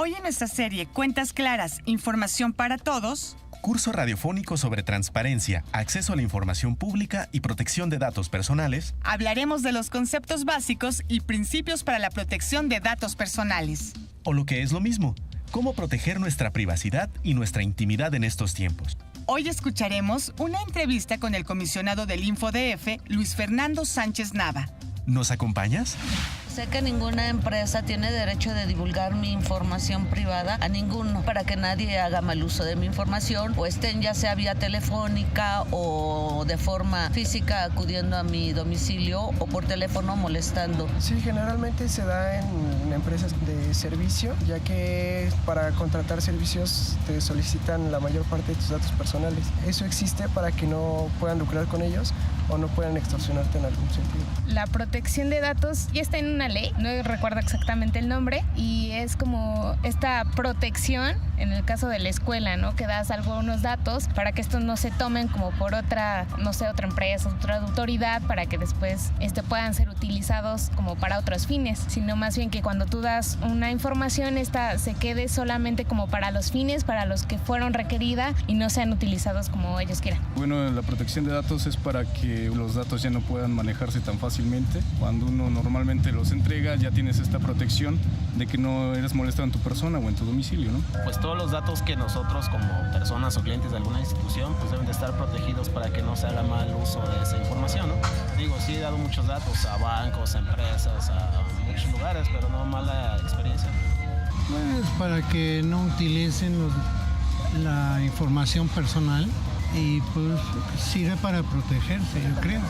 Hoy en nuestra serie Cuentas Claras, Información para Todos, curso radiofónico sobre transparencia, acceso a la información pública y protección de datos personales, hablaremos de los conceptos básicos y principios para la protección de datos personales. O lo que es lo mismo, cómo proteger nuestra privacidad y nuestra intimidad en estos tiempos. Hoy escucharemos una entrevista con el comisionado del InfoDF, Luis Fernando Sánchez Nava. ¿Nos acompañas? Sé que ninguna empresa tiene derecho de divulgar mi información privada a ninguno para que nadie haga mal uso de mi información o estén ya sea vía telefónica o de forma física acudiendo a mi domicilio o por teléfono molestando. Sí, generalmente se da en empresas de servicio, ya que para contratar servicios te solicitan la mayor parte de tus datos personales. Eso existe para que no puedan lucrar con ellos o no puedan extorsionarte en algún sentido. La protección de datos ya está en una ley, no recuerdo exactamente el nombre, y es como esta protección en el caso de la escuela, ¿no? Que das algunos datos para que estos no se tomen como por otra, no sé, otra empresa, otra autoridad, para que después puedan ser utilizados como para otros fines, sino más bien que cuando tú das una información, esta se quede solamente como para los fines para los que fueron requerida y no sean utilizados como ellos quieran. Bueno, la protección de datos es para que los datos ya no puedan manejarse tan fácilmente. Cuando uno normalmente los entrega, ya tienes esta protección de que no eres molestado en tu persona o en tu domicilio, ¿no? Pues todos los datos que nosotros como personas o clientes de alguna institución pues deben de estar protegidos para que no se haga mal uso de esa información, ¿no? Digo, sí he dado muchos datos a bancos, a empresas, a muchos lugares, pero no mala experiencia. Pues para que no utilicen la información personal y pues sirve para protegerse, yo creo.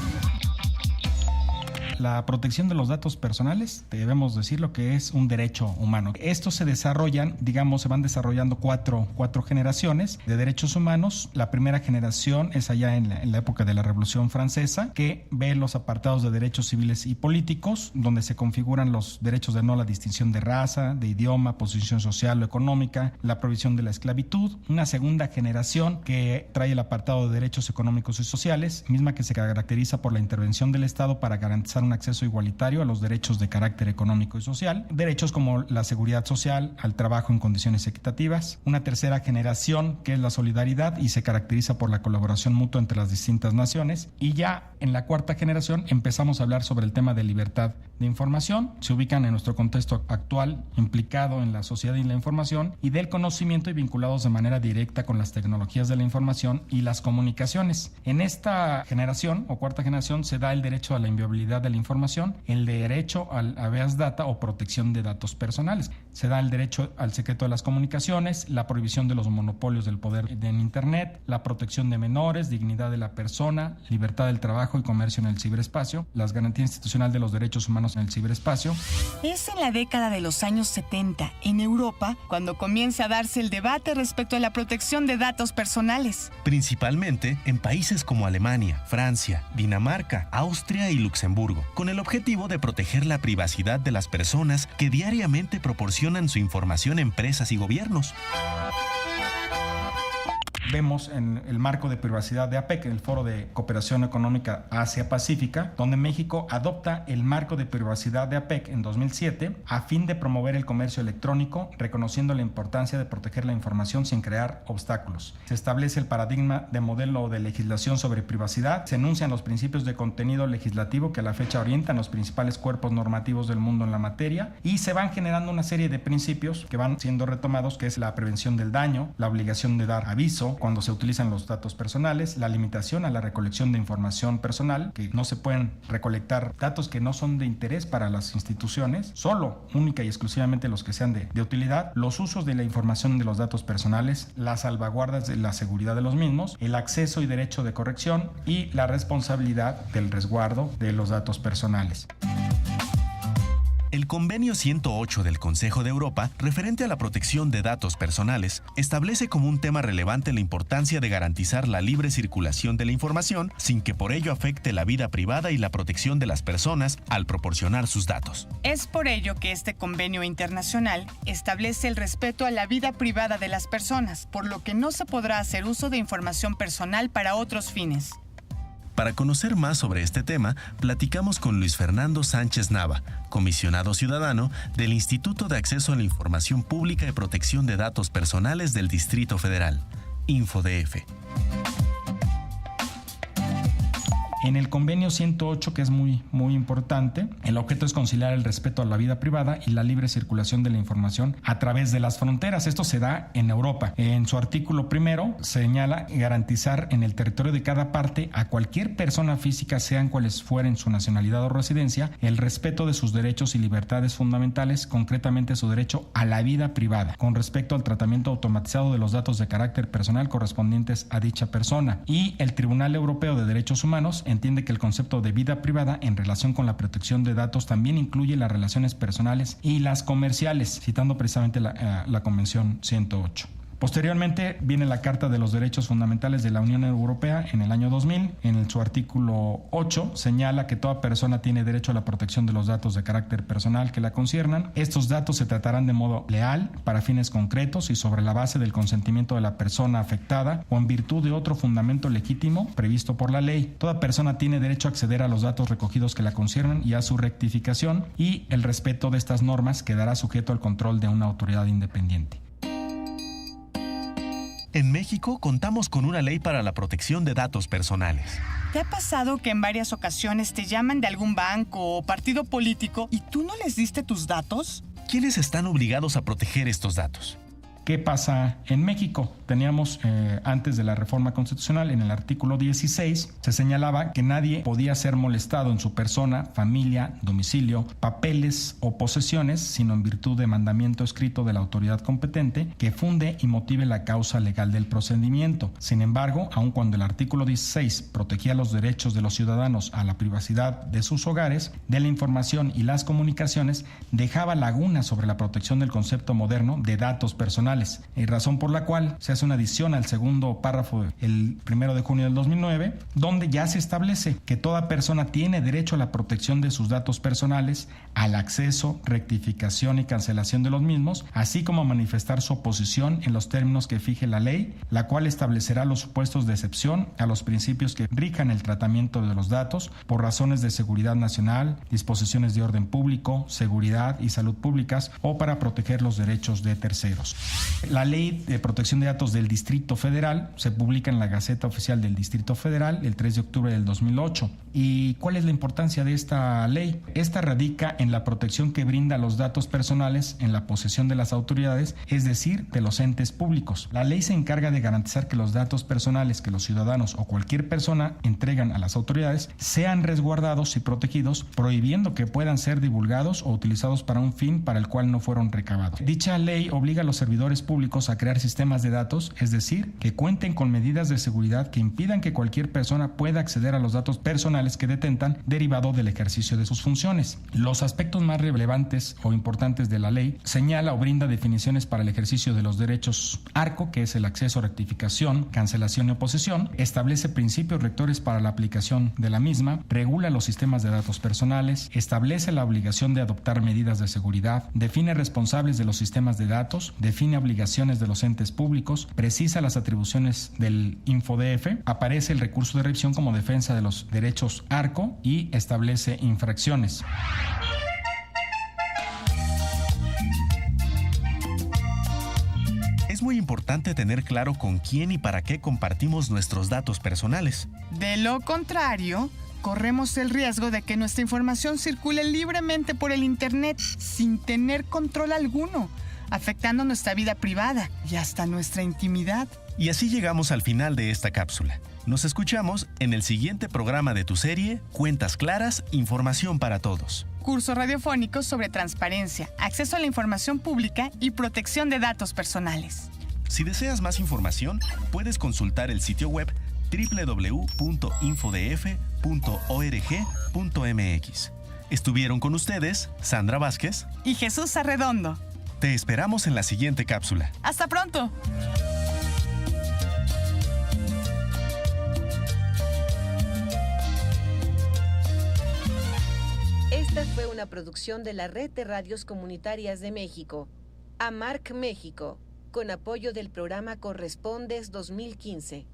La protección de los datos personales, debemos decirlo que es un derecho humano. Estos se desarrollan, se van desarrollando cuatro generaciones de derechos humanos. La primera generación es allá en la época de la Revolución Francesa, que ve los apartados de derechos civiles y políticos, donde se configuran los derechos de no la distinción de raza, de idioma, posición social o económica, la prohibición de la esclavitud. Una segunda generación que trae el apartado de derechos económicos y sociales, misma que se caracteriza por la intervención del Estado para garantizar un acceso igualitario a los derechos de carácter económico y social, derechos como la seguridad social, al trabajo en condiciones equitativas. Una tercera generación que es la solidaridad y se caracteriza por la colaboración mutua entre las distintas naciones. Y ya en la cuarta generación empezamos a hablar sobre el tema de libertad de información. Se ubican en nuestro contexto actual, implicado en la sociedad y la información y del conocimiento y vinculados de manera directa con las tecnologías de la información y las comunicaciones. En esta generación o cuarta generación se da el derecho a la inviolabilidad de la información, el derecho al habeas data o protección de datos personales. Se da el derecho al secreto de las comunicaciones, la prohibición de los monopolios del poder en Internet, la protección de menores, dignidad de la persona, libertad del trabajo y comercio en el ciberespacio, las garantías institucionales de los derechos humanos en el ciberespacio. Es en la década de los años 70, en Europa, cuando comienza a darse el debate respecto a la protección de datos personales. Principalmente en países como Alemania, Francia, Dinamarca, Austria y Luxemburgo, con el objetivo de proteger la privacidad de las personas que diariamente proporcionan su información a empresas y gobiernos. Vemos en el marco de privacidad de APEC, el Foro de Cooperación Económica Asia-Pacífica, donde México adopta el marco de privacidad de APEC en 2007 a fin de promover el comercio electrónico, reconociendo la importancia de proteger la información sin crear obstáculos. Se establece el paradigma de modelo de legislación sobre privacidad, se enuncian los principios de contenido legislativo que a la fecha orientan los principales cuerpos normativos del mundo en la materia y se van generando una serie de principios que van siendo retomados, que es la prevención del daño, la obligación de dar aviso cuando se utilizan los datos personales, la limitación a la recolección de información personal, que no se pueden recolectar datos que no son de interés para las instituciones, solo, única y exclusivamente los que sean de utilidad, los usos de la información de los datos personales, las salvaguardas de la seguridad de los mismos, el acceso y derecho de corrección y la responsabilidad del resguardo de los datos personales. El Convenio 108 del Consejo de Europa, referente a la protección de datos personales, establece como un tema relevante la importancia de garantizar la libre circulación de la información sin que por ello afecte la vida privada y la protección de las personas al proporcionar sus datos. Es por ello que este convenio internacional establece el respeto a la vida privada de las personas, por lo que no se podrá hacer uso de información personal para otros fines. Para conocer más sobre este tema, platicamos con Luis Fernando Sánchez Nava, comisionado ciudadano del Instituto de Acceso a la Información Pública y Protección de Datos Personales del Distrito Federal, InfoDF. En el convenio 108, que es muy importante, el objeto es conciliar el respeto a la vida privada y la libre circulación de la información a través de las fronteras. Esto se da en Europa. En su artículo primero señala garantizar en el territorio de cada parte a cualquier persona física, sean cuales fueren su nacionalidad o residencia, el respeto de sus derechos y libertades fundamentales, concretamente su derecho a la vida privada, con respecto al tratamiento automatizado de los datos de carácter personal correspondientes a dicha persona. Y el Tribunal Europeo de Derechos Humanos entiende que el concepto de vida privada en relación con la protección de datos también incluye las relaciones personales y las comerciales, citando precisamente la Convención 108. Posteriormente viene la Carta de los Derechos Fundamentales de la Unión Europea en el año 2000. En su artículo 8 señala que toda persona tiene derecho a la protección de los datos de carácter personal que la conciernan. Estos datos se tratarán de modo leal, para fines concretos y sobre la base del consentimiento de la persona afectada o en virtud de otro fundamento legítimo previsto por la ley. Toda persona tiene derecho a acceder a los datos recogidos que la conciernan y a su rectificación, y el respeto de estas normas quedará sujeto al control de una autoridad independiente. En México contamos con una ley para la protección de datos personales. ¿Te ha pasado que en varias ocasiones te llaman de algún banco o partido político y tú no les diste tus datos? ¿Quiénes están obligados a proteger estos datos? ¿Qué pasa en México? Teníamos antes de la reforma constitucional, en el artículo 16, se señalaba que nadie podía ser molestado en su persona, familia, domicilio, papeles o posesiones, sino en virtud de mandamiento escrito de la autoridad competente que funde y motive la causa legal del procedimiento. Sin embargo, aun cuando el artículo 16 protegía los derechos de los ciudadanos a la privacidad de sus hogares, de la información y las comunicaciones, dejaba lagunas sobre la protección del concepto moderno de datos personales. Razón por la cual se hace una adición al segundo párrafo el 1 de junio del 2009, donde ya se establece que toda persona tiene derecho a la protección de sus datos personales, al acceso, rectificación y cancelación de los mismos, así como a manifestar su oposición en los términos que fije la ley, la cual establecerá los supuestos de excepción a los principios que rijan el tratamiento de los datos por razones de seguridad nacional, disposiciones de orden público, seguridad y salud públicas o para proteger los derechos de terceros. La Ley de Protección de Datos del Distrito Federal se publica en la Gaceta Oficial del Distrito Federal el 3 de octubre del 2008. ¿Y cuál es la importancia de esta ley? Esta radica en la protección que brinda los datos personales en la posesión de las autoridades, es decir, de los entes públicos. La ley se encarga de garantizar que los datos personales que los ciudadanos o cualquier persona entregan a las autoridades sean resguardados y protegidos, prohibiendo que puedan ser divulgados o utilizados para un fin para el cual no fueron recabados. Dicha ley obliga a los servidores públicos a crear sistemas de datos, es decir, que cuenten con medidas de seguridad que impidan que cualquier persona pueda acceder a los datos personales que detentan derivado del ejercicio de sus funciones. Los aspectos más relevantes o importantes de la ley señala o brinda definiciones para el ejercicio de los derechos ARCO, que es el acceso, rectificación, cancelación y oposición, establece principios rectores para la aplicación de la misma, regula los sistemas de datos personales, establece la obligación de adoptar medidas de seguridad, define responsables de los sistemas de datos, define obligaciones de los entes públicos, precisa las atribuciones del InfoDF, aparece el recurso de revisión como defensa de los derechos ARCO y establece infracciones. Es muy importante tener claro con quién y para qué compartimos nuestros datos personales. De lo contrario, corremos el riesgo de que nuestra información circule libremente por el Internet sin tener control alguno, afectando nuestra vida privada y hasta nuestra intimidad. Y así llegamos al final de esta cápsula. Nos escuchamos en el siguiente programa de tu serie Cuentas Claras, Información para Todos. Curso radiofónico sobre transparencia, acceso a la información pública y protección de datos personales. Si deseas más información, puedes consultar el sitio web www.infodf.org.mx. Estuvieron con ustedes Sandra Vázquez y Jesús Arredondo. Te esperamos en la siguiente cápsula. ¡Hasta pronto! Esta fue una producción de la Red de Radios Comunitarias de México, AMARC México, con apoyo del programa Correspondes 2015.